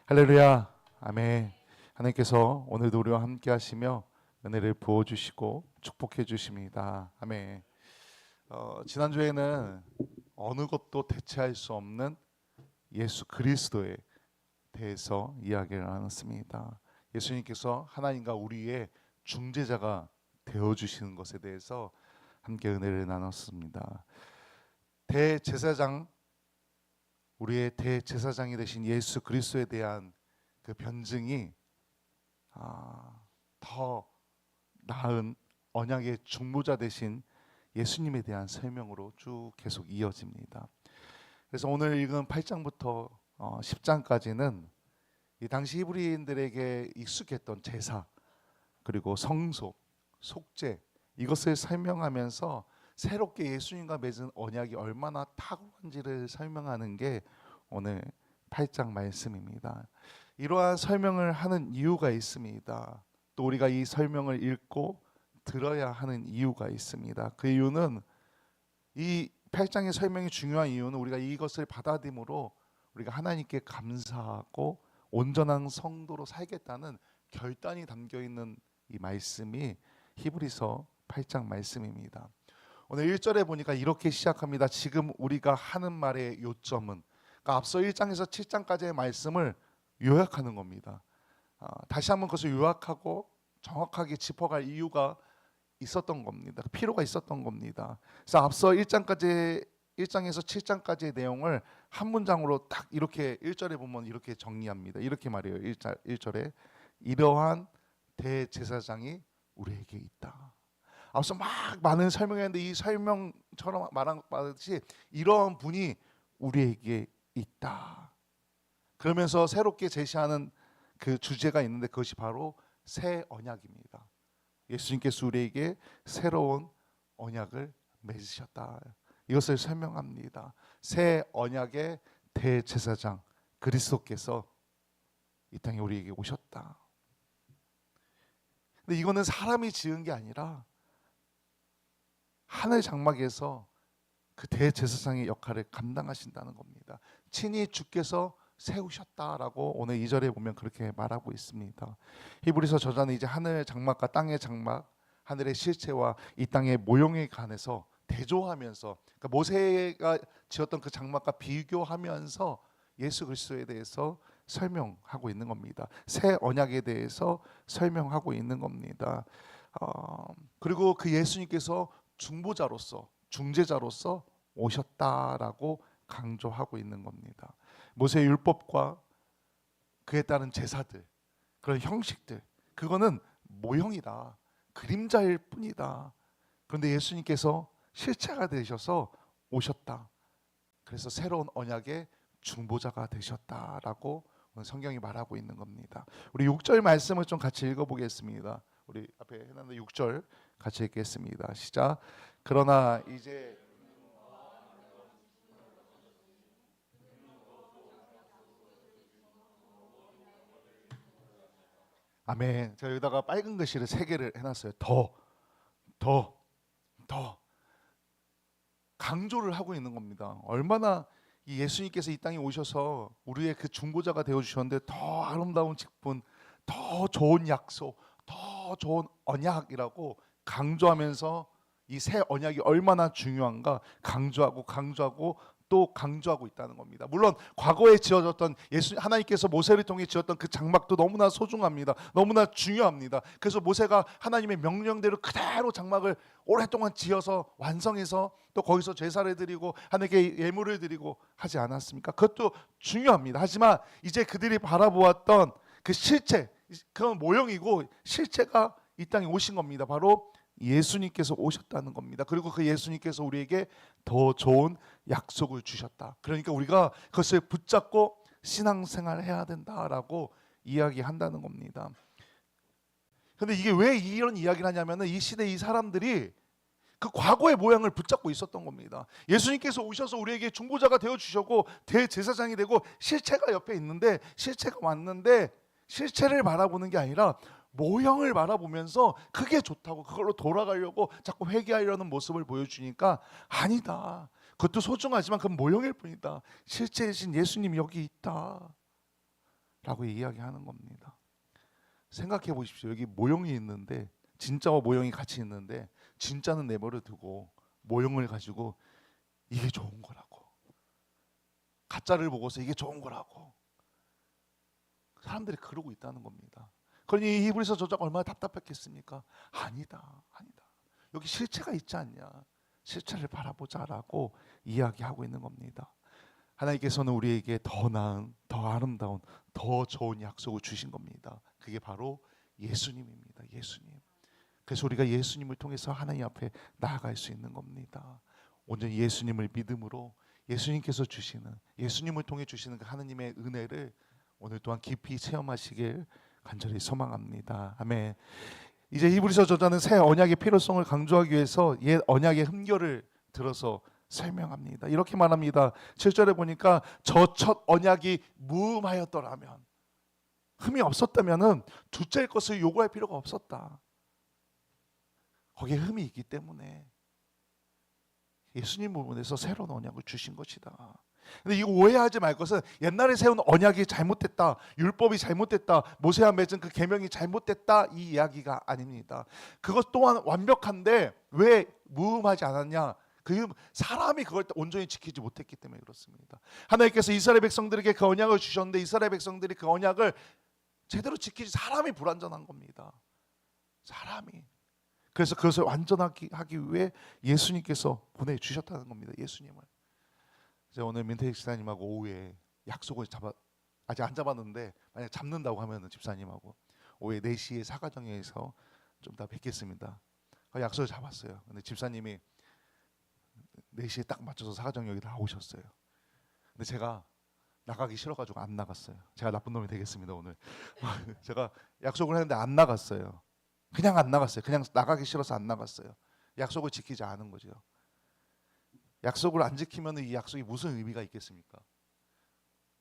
할렐루야, 아멘. 하나님께서 오늘도 우리와 함께 하시며 은혜를 부어주시고 축복해 주십니다. 아멘. 지난주에는 어느 것도 대체할 수 없는 예수 그리스도에 대해서 이야기를 나눴습니다. 예수님께서 하나님과 우리의 중재자가 되어주시는 것에 대해서 함께 은혜를 나눴습니다. 대제사장, 우리의 대제사장이 되신 예수 그리스도에 대한 그 변증이 더 나은 언약의 중보자 되신 예수님에 대한 설명으로 쭉 계속 이어집니다. 그래서 오늘 읽은 8장부터 10장까지는 이 당시 히브리인들에게 익숙했던 제사, 그리고 성소, 속죄, 이것을 설명하면서 새롭게 예수님과 맺은 언약이 얼마나 탁월한지를 설명하는 게 오늘 8장 말씀입니다. 이러한 설명을 하는 이유가 있습니다. 또 우리가 이 설명을 읽고 들어야 하는 이유가 있습니다. 그 이유는 이 8장의 설명이 중요한 이유는 우리가 이것을 받아들임으로 우리가 하나님께 감사하고 온전한 성도로 살겠다는 결단이 담겨있는 이 말씀이 히브리서 8장 말씀입니다. 오늘 1절에 보니까 이렇게 시작합니다. 지금 우리가 하는 말의 요점은, 그러니까 앞서 1장에서 7장까지의 말씀을 요약하는 겁니다. 다시 한번 그것을 요약하고 정확하게 짚어갈 이유가 있었던 겁니다. 필요가 있었던 겁니다. 그래서 앞서 1장에서 7장까지의 내용을 한 문장으로 딱 이렇게 1절에 보면 이렇게 정리합니다. 이렇게 말해요. 1절에 이러한 대제사장이 우리에게 있다. 앞서 막 많은 설명했는데 이 설명처럼 말한 것같이 이러한 분이 우리에게 있다. 그러면서 새롭게 제시하는 그 주제가 있는데 그것이 바로 새 언약입니다. 예수님께서 우리에게 새로운 언약을 맺으셨다. 이것을 설명합니다. 새 언약의 대제사장 그리스도께서 이 땅에 우리에게 오셨다. 근데 이거는 사람이 지은 게 아니라 하늘 장막에서 그 대제사장의 역할을 감당하신다는 겁니다. 친히 주께서 세우셨다라고 오늘 2절에 보면 그렇게 말하고 있습니다. 히브리서 저자는 이제 하늘 장막과 땅의 장막, 하늘의 실체와 이 땅의 모형에 관해서 대조하면서, 그러니까 모세가 지었던 그 장막과 비교하면서 예수 그리스도에 대해서 설명하고 있는 겁니다. 새 언약에 대해서 설명하고 있는 겁니다. 그리고 그 예수님께서 중보자로서, 중재자로서 오셨다라고 강조하고 있는 겁니다. 모세의 율법과 그에 따른 제사들, 그런 형식들, 그거는 모형이다, 그림자일 뿐이다. 그런데 예수님께서 실체가 되셔서 오셨다. 그래서 새로운 언약의 중보자가 되셨다라고 오늘 성경이 말하고 있는 겁니다. 우리 6절 말씀을 좀 같이 읽어보겠습니다. 우리 앞에 해놨는 6절 같이 읽겠습니다. 시작. 그러나 이제 아멘. 제가 여기다가 빨간 글씨를 3개를 해놨어요. 더 강조를 하고 있는 겁니다. 얼마나 이 예수님께서 이 땅에 오셔서 우리의 그 중보자가 되어주셨는데 더 아름다운 직분, 더 좋은 약속, 더 좋은 언약이라고 강조하면서 이 새 언약이 얼마나 중요한가 강조하고 또 강조하고 있다는 겁니다. 물론 과거에 지어졌던 하나님께서 모세를 통해 지었던 그 장막도 너무나 소중합니다. 너무나 중요합니다. 그래서 모세가 하나님의 명령대로 그대로 장막을 오랫동안 지어서 완성해서 또 거기서 제사를 드리고 하나님께 예물을 드리고 하지 않았습니까? 그것도 중요합니다. 하지만 이제 그들이 바라보았던 그 실체, 그건 모형이고 실체가 이 땅에 오신 겁니다. 바로 예수님께서 오셨다는 겁니다. 그리고 그 예수님께서 우리에게 더 좋은 약속을 주셨다. 그러니까 우리가 그것을 붙잡고 신앙생활을 해야 된다라고 이야기한다는 겁니다. 그런데 이게 왜 이런 이야기를 하냐면 이 시대 이 사람들이 그 과거의 모양을 붙잡고 있었던 겁니다. 예수님께서 오셔서 우리에게 중보자가 되어주셨고 대제사장이 되고 실체가 옆에 있는데, 실체가 왔는데 실체를 바라보는 게 아니라 모형을 바라보면서 그게 좋다고 그걸로 돌아가려고 자꾸 회개하려는 모습을 보여주니까 아니다. 그것도 소중하지만 그건 모형일 뿐이다. 실제이신 예수님이 여기 있다. 라고 이야기하는 겁니다. 생각해 보십시오. 여기 모형이 있는데, 진짜와 모형이 같이 있는데, 진짜는 내버려 두고 모형을 가지고 이게 좋은 거라고, 가짜를 보고서 이게 좋은 거라고 사람들이 그러고 있다는 겁니다. 그러니 이 히브리서 저자가 얼마나 답답했겠습니까? 아니다, 아니다. 여기 실체가 있지 않냐? 실체를 바라보자라고 이야기하고 있는 겁니다. 하나님께서는 우리에게 더 나은, 더 아름다운, 더 좋은 약속을 주신 겁니다. 그게 바로 예수님입니다. 예수님. 그래서 우리가 예수님을 통해서 하나님 앞에 나아갈 수 있는 겁니다. 온전히 예수님을 믿음으로 예수님께서 주시는, 예수님을 통해 주시는 그 하나님의 은혜를 오늘 또한 깊이 체험하시길 간절히 소망합니다. 아멘. 이제 히브리서 저자는 새 언약의 필요성을 강조하기 위해서 옛 언약의 흠결을 들어서 설명합니다. 이렇게 말합니다. 7절에 보니까 저 첫 언약이 무음하였더라면, 흠이 없었다면은 둘째 것을 요구할 필요가 없었다. 거기에 흠이 있기 때문에 예수님 부분에서 새로운 언약을 주신 것이다. 근데 이거 오해하지 말 것은 옛날에 세운 언약이 잘못됐다, 율법이 잘못됐다, 모세와 맺은 그 계명이 잘못됐다, 이 이야기가 아닙니다. 그것 또한 완벽한데 왜 무음하지 않았냐? 그 사람이 그걸 온전히 지키지 못했기 때문에 그렇습니다. 하나님께서 이스라엘 백성들에게 그 언약을 주셨는데 이스라엘 백성들이 그 언약을 제대로 지키지, 사람이 불완전한 겁니다. 사람이. 그래서 그것을 완전하게 하기 위해 예수님께서 보내주셨다는 겁니다. 예수님을. 제가 오늘 민태익 집사님하고 오후에 약속을 아직 안 잡았는데, 만약 잡는다고 하면 집사님하고 오후에 4시에 사가정에서 좀 더 뵙겠습니다. 약속을 잡았어요. 근데 집사님이 4시에 딱 맞춰서 사가정역에 나오셨어요. 근데 제가 나가기 싫어가지고 안 나갔어요. 제가 나쁜 놈이 되겠습니다 오늘. 제가 약속을 했는데 안 나갔어요. 그냥 안 나갔어요. 그냥 나가기 싫어서 안 나갔어요. 약속을 지키지 않은 거죠. 약속을 안 지키면 이 약속이 무슨 의미가 있겠습니까?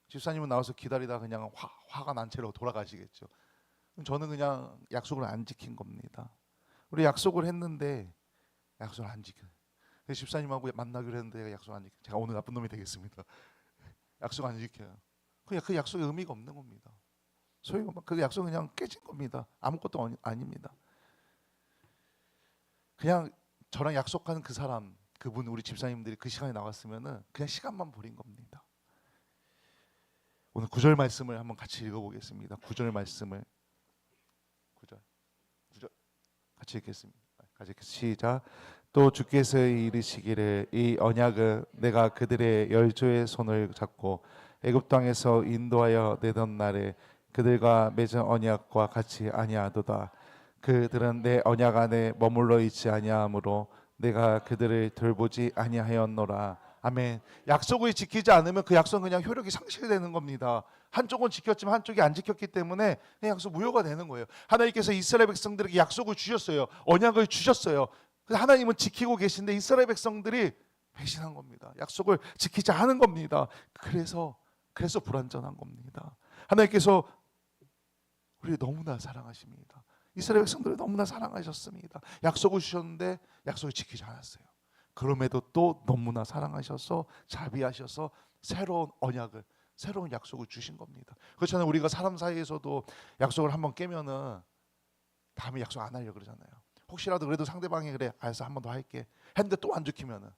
집사님은 나와서 기다리다 그냥 화가 난 채로 돌아가시겠죠. 저는 그냥 약속을 안 지킨 겁니다. 우리 약속을 했는데 약속을 안 지켜요. 집사님하고 만나기로 했는데 약속 안 지켜요. 제가 오늘 나쁜 놈이 되겠습니다. 약속 안 지켜요. 그냥 그 약속에 의미가 없는 겁니다. 그 약속은 그냥 깨진 겁니다. 아무것도 아닙니다. 그냥 저랑 약속한 그 사람, 그분, 우리 집사님들이 그 시간에 나왔으면은 그냥 시간만 버린 겁니다. 오늘 9절 말씀을 한번 같이 읽어보겠습니다. 9절 말씀을 9절 같이 읽겠습니다. 같이 시작. 또 주께서 이르시기를 이 언약은 내가 그들의 열조의 손을 잡고 애굽 땅에서 인도하여 내던 날에 그들과 맺은 언약과 같이 아니하도다. 그들은 내 언약 안에 머물러 있지 아니하므로 내가 그들을 돌보지 아니하였노라. 아멘. 약속을 지키지 않으면 그 약속은 그냥 효력이 상실되는 겁니다. 한쪽은 지켰지만 한쪽이 안 지켰기 때문에 그냥 약속 무효가 되는 거예요. 하나님께서 이스라엘 백성들에게 약속을 주셨어요. 언약을 주셨어요. 하나님은 지키고 계신데 이스라엘 백성들이 배신한 겁니다. 약속을 지키지 않은 겁니다. 그래서 불완전한 겁니다. 하나님께서 우리를 너무나 사랑하십니다. 이스라엘 백성들을 너무나 사랑하셨습니다. 약속을 주셨는데 약속을 지키지 않았어요. 그럼에도 또 너무나 사랑하셔서 자비하셔서 새로운 언약을, 새로운 약속을 주신 겁니다. 그렇잖아요. 우리가 사람 사이에서도 약속을 한번 깨면은 다음에 약속 안 하려고 그러잖아요. 혹시라도 그래도 상대방이 그래, 알았어, 한 번 더 할게 했는데 또 안 지키면은,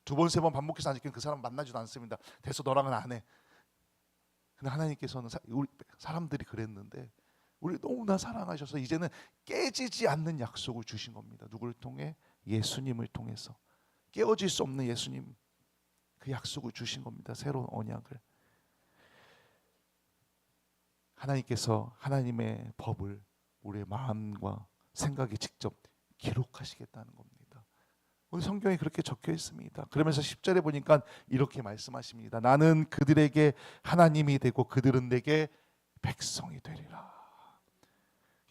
2번, 3번 반복해서 안 지키면 그 사람 만나지도 않습니다. 됐어, 너랑은 안 해. 근데 하나님께서는 우리 사람들이 그랬는데 우리 너무나 사랑하셔서 이제는 깨지지 않는 약속을 주신 겁니다. 누구를 통해? 예수님을 통해서. 깨어질 수 없는 예수님, 그 약속을 주신 겁니다. 새로운 언약을. 하나님께서 하나님의 법을 우리의 마음과 생각에 직접 기록하시겠다는 겁니다. 오늘 성경에 그렇게 적혀 있습니다. 그러면서 10절에 보니까 이렇게 말씀하십니다. 나는 그들에게 하나님이 되고 그들은 내게 백성이 되리라.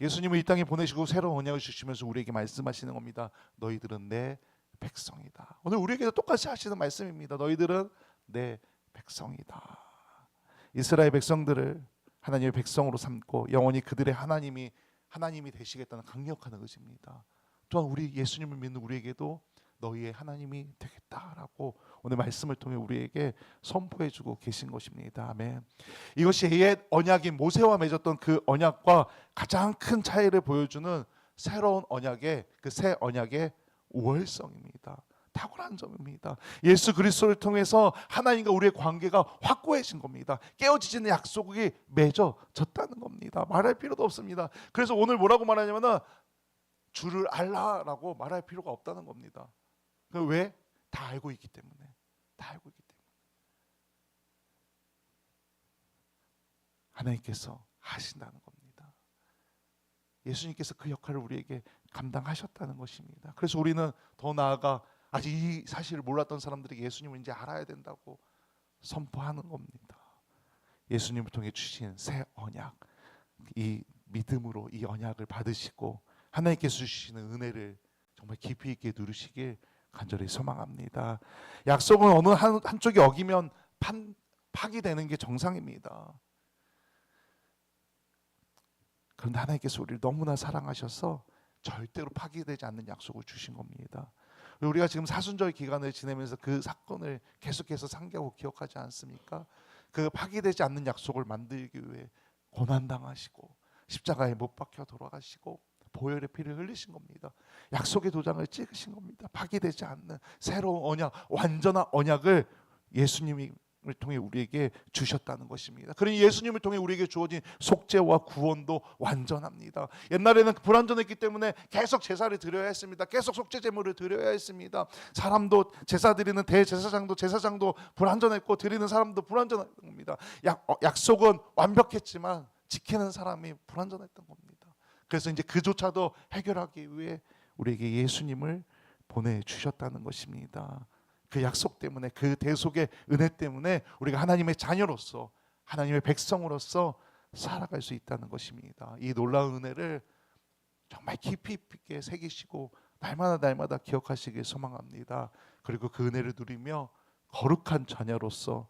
예수님을 이 땅에 보내시고 새로운 언약을 주시면서 우리에게 말씀하시는 겁니다. 너희들은 내 백성이다. 오늘 우리에게도 똑같이 하시는 말씀입니다. 너희들은 내 백성이다. 이스라엘 백성들을 하나님의 백성으로 삼고 영원히 그들의 하나님이 되시겠다는 강력한 의지입니다. 또한 우리 예수님을 믿는 우리에게도 너희의 하나님이 되겠다라고 오늘 말씀을 통해 우리에게 선포해주고 계신 것입니다. 아멘. 이것이 옛 언약인 모세와 맺었던 그 언약과 가장 큰 차이를 보여주는 새로운 언약의 그 새 언약의 우월성입니다. 탁월한 점입니다. 예수 그리스도를 통해서 하나님과 우리의 관계가 확고해진 겁니다. 깨어지지는 약속이 맺어졌다는 겁니다. 말할 필요도 없습니다. 그래서 오늘 뭐라고 말하냐면은 주를 알라라고 말할 필요가 없다는 겁니다. 왜? 다 알고 있기 때문에. 다 알고 있기 때문에. 하나님께서 하신다는 겁니다. 예수님께서 그 역할을 우리에게 감당하셨다는 것입니다. 그래서 우리는 더 나아가 아직 이 사실을 몰랐던 사람들에게 예수님을 이제 알아야 된다고 선포하는 겁니다. 예수님을 통해 주신 새 언약, 이 믿음으로 이 언약을 받으시고 하나님께서 주시는 은혜를 정말 깊이 있게 누리시길 간절히 소망합니다. 약속은 어느 한쪽이 어기면 파기되는 게 정상입니다. 그런데 하나님께서 우리를 너무나 사랑하셔서 절대로 파기되지 않는 약속을 주신 겁니다. 우리가 지금 사순절 기간을 지내면서 그 사건을 계속해서 상기하고 기억하지 않습니까? 그 파기되지 않는 약속을 만들기 위해 고난당하시고 십자가에 못 박혀 돌아가시고 보혈의 피를 흘리신 겁니다. 약속의 도장을 찍으신 겁니다. 파기되지 않는 새로운 언약, 완전한 언약을 예수님을 통해 우리에게 주셨다는 것입니다. 그러니 예수님을 통해 우리에게 주어진 속죄와 구원도 완전합니다. 옛날에는 불완전했기 때문에 계속 제사를 드려야 했습니다. 계속 속죄 제물을 드려야 했습니다. 사람도 제사 드리는 제사장도 불완전했고 드리는 사람도 불완전한 겁니다. 약속은 완벽했지만 지키는 사람이 불완전했던 겁니다. 그래서 이제 그조차도 해결하기 위해 우리에게 예수님을 보내주셨다는 것입니다. 그 약속 때문에, 그 대속의 은혜 때문에 우리가 하나님의 자녀로서, 하나님의 백성으로서 살아갈 수 있다는 것입니다. 이 놀라운 은혜를 정말 깊이 있게 새기시고 날마다 기억하시길 소망합니다. 그리고 그 은혜를 누리며 거룩한 자녀로서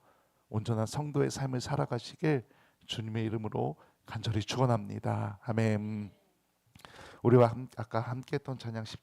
온전한 성도의 삶을 살아가시길 주님의 이름으로 간절히 축원합니다. 아멘. 우리와 아까 함께 했던 찬양 10장